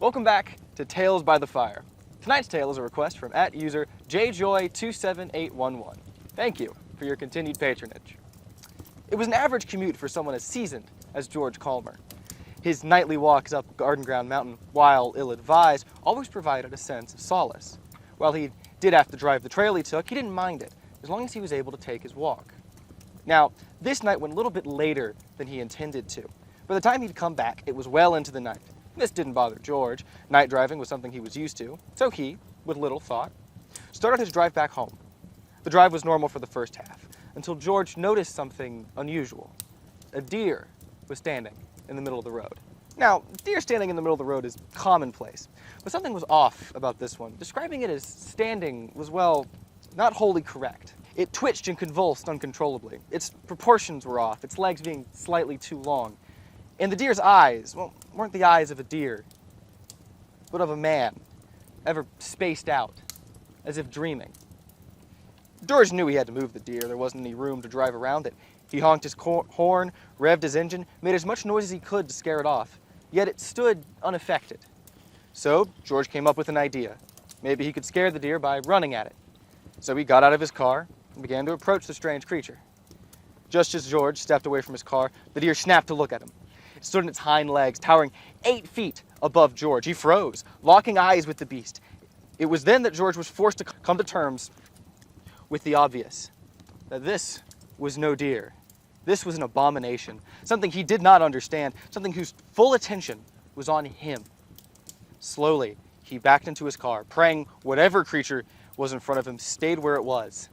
Welcome back to Tales by the Fire. Tonight's tale is a request from @user jjoy27811. Thank you for your continued patronage. It was an average commute for someone as seasoned as George Calmer. His nightly walks up Garden Ground Mountain, while ill-advised, always provided a sense of solace. While he did have to drive the trail he took, he didn't mind it, as long as he was able to take his walk. Now, this night went a little bit later than he intended to. By the time he'd come back, it was well into the night. This didn't bother George. Night driving was something he was used to, so he, with little thought, started his drive back home. The drive was normal for the first half, until George noticed something unusual. A deer was standing in the middle of the road. Now, deer standing in the middle of the road is commonplace, but something was off about this one. Describing it as standing was, well, not wholly correct. It twitched and convulsed uncontrollably. Its proportions were off, its legs being slightly too long. And the deer's eyes, well, weren't the eyes of a deer, but of a man, ever spaced out, as if dreaming. George knew he had to move the deer. There wasn't any room to drive around it. He honked his horn, revved his engine, made as much noise as he could to scare it off, yet it stood unaffected. So George came up with an idea. Maybe he could scare the deer by running at it. So he got out of his car and began to approach the strange creature. Just as George stepped away from his car, the deer snapped to look at him. It stood on its hind legs, towering 8 feet above George. He froze, locking eyes with the beast. It was then that George was forced to come to terms with the obvious, that this was no deer. This was an abomination, something he did not understand, something whose full attention was on him. Slowly, he backed into his car, praying whatever creature was in front of him stayed where it was.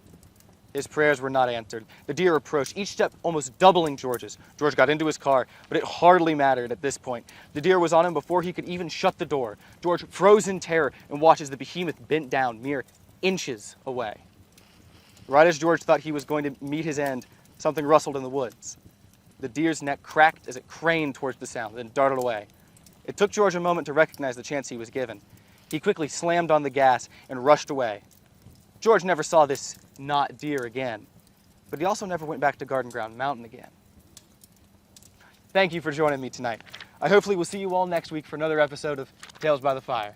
His prayers were not answered. The deer approached, each step almost doubling George's. George got into his car, but it hardly mattered at this point. The deer was on him before he could even shut the door. George froze in terror and watched as the behemoth bent down mere inches away. Right as George thought he was going to meet his end, something rustled in the woods. The deer's neck cracked as it craned towards the sound, then darted away. It took George a moment to recognize the chance he was given. He quickly slammed on the gas and rushed away. George never saw this not deer again, but he also never went back to Garden Ground Mountain again. Thank you for joining me tonight. I hopefully will see you all next week for another episode of Tales by the Fire.